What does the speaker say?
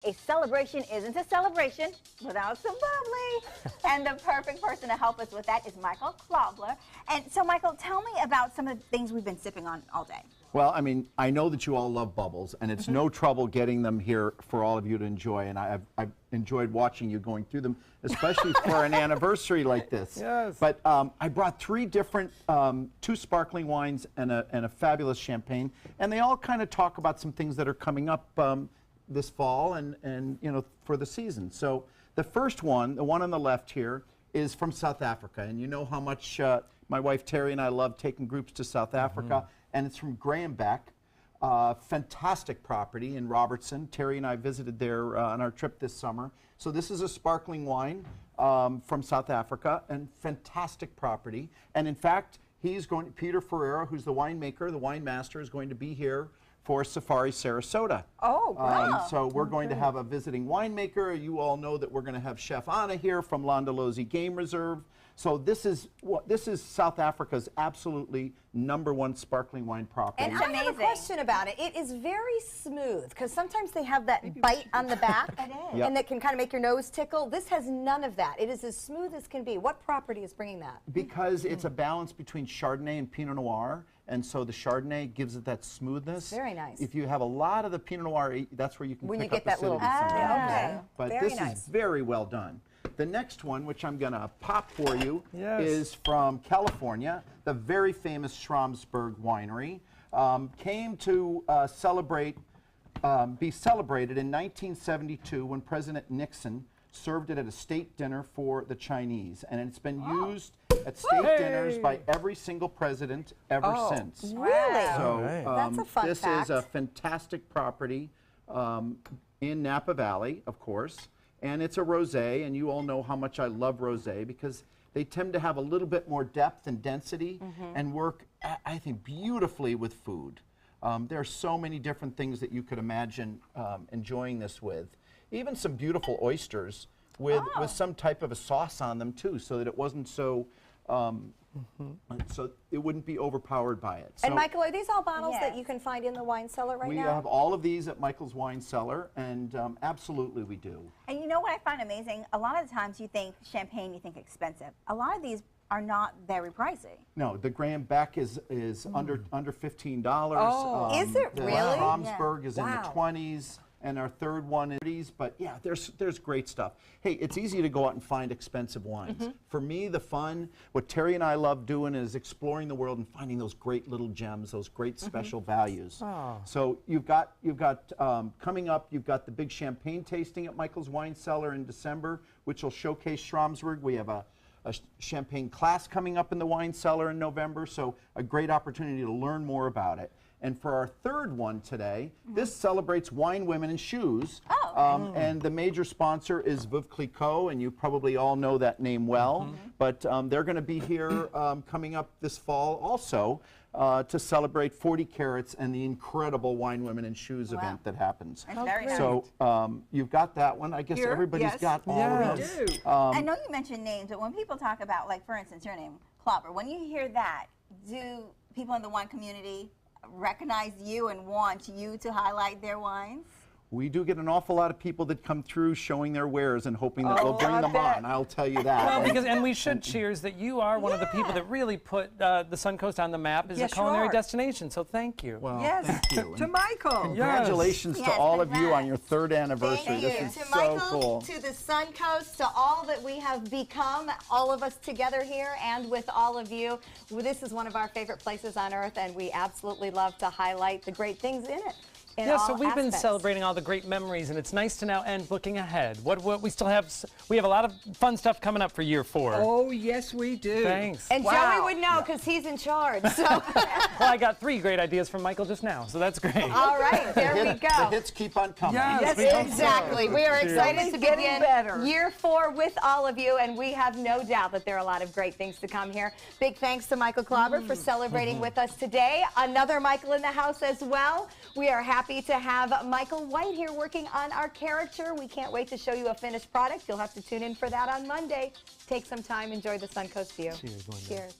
a celebration isn't a celebration without some bubbly. And the perfect person to help us with that is Michael Klobler. And so, Michael, tell me about some of the things we've been sipping on all day. Well, I mean, I know that you all love bubbles, and it's no trouble getting them here for all of you to enjoy, and I've enjoyed watching you going through them, especially for an anniversary like this. Yes. But I brought 3 different, 2 sparkling wines and a fabulous champagne, and they all kind of talk about some things that are coming up this fall and you know, for the season. So the first one, the one on the left here, is from South Africa, and you know how much my wife Terry and I love taking groups to South Africa. And it's from Graham Beck, fantastic property in Robertson. Terry and I visited there on our trip this summer. So this is a sparkling wine from South Africa, and fantastic property. And in fact, Peter Ferreira, who's the winemaker, the wine master, is going to be here for Safari Sarasota. Oh, wow. So we're going to have a visiting winemaker. You all know that we're going to have Chef Anna here from Londolozi Game Reserve. So this is South Africa's absolutely #1 sparkling wine property. And I have a question about it. It is very smooth, because sometimes they have that bite on the back, and that can kind of make your nose tickle. This has none of that. It is as smooth as can be. What property is bringing that? Because it's a balance between Chardonnay and Pinot Noir, and so the Chardonnay gives it that smoothness. Very nice. If you have a lot of the Pinot Noir, that's where you can pick up that little. acidity. Okay. But Very this nice. is very well done. The next one, which I'm going to pop for you, Yes. is from California. The very famous Schramsberg Winery came to be celebrated in 1972 when President Nixon served it at a state dinner for the Chinese. And it's been used at state dinners by every single president ever since. Really? So That's a fun this fact. is a fantastic property in Napa Valley, of course. And it's a rosé, and you all know how much I love rosé because they tend to have a little bit more depth and density and work, I think, beautifully with food. There are so many different things that you could imagine enjoying this with. Even some beautiful oysters with some type of a sauce on them too, so that it wasn't so so it wouldn't be overpowered by it. And So Michael, are these all bottles that you can find in the wine cellar right we now? have all of these at Michael's Wine Cellar, and absolutely we do. And you know what I find amazing? A lot of the times you think champagne, you think expensive. A lot of these are not very pricey. No, the Graham Beck is under $15. Oh, is it the really? Schramsberg is in the Wow. 20s, and our third one is, but yeah, there's great stuff. Hey, it's easy to go out and find expensive wines. For me, the fun, what Terry and I love doing is exploring the world and finding those great little gems, those great special values. So you've got coming up, you've got the big champagne tasting at Michael's Wine Cellar in December, which will showcase Schramsberg. We have a champagne class coming up in the wine cellar in November, so a great opportunity to learn more about it. And for our third one today, this celebrates wine, women, and shoes. And the major sponsor is Veuve Clicquot, and you probably all know that name well. But they're going to be here coming up this fall also to celebrate 40 Carats and the incredible Wine, Women, and Shoes event that happens. That's very nice. So you've got that one. I guess everybody's got all of them. I know you mentioned names, but when people talk about, like, for instance, your name, Klobler, when you hear that, do people in the wine community recognize you and want you to highlight their wines? We do get an awful lot of people that come through showing their wares and hoping that we'll bring them on. I'll tell you that. Well, and we should cheers that you are one of the people that really put the Suncoast on the map as a culinary destination. So thank you. Well, Yes, thank you. to Michael. Congratulations to all of you on your 3rd anniversary. Thank you. This is To so Michael, cool. to the Suncoast, to all that we have become, all of us together here and with all of you. This is one of our favorite places on earth, and we absolutely love to highlight the great things in it. Yeah, so we've been celebrating all the great memories, and it's nice to now end looking ahead. What we still have, we have a lot of fun stuff coming up for year 4. Oh, yes, we do. Thanks. And Joey would know because he's in charge. So. Well, I got 3 great ideas from Michael just now, so that's great. All right, there we go. The hits keep on coming. Yes, Exactly. We are excited to begin better. year 4 with all of you, and we have no doubt that there are a lot of great things to come here. Big thanks to Michael Klobler for celebrating with us today. Another Michael in the house as well. We are happy to have Michael White here working on our character. We can't wait to show you a finished product. You'll have to tune in for that on Monday. Take some time, enjoy the Suncoast view. Cheers, Linda. Cheers.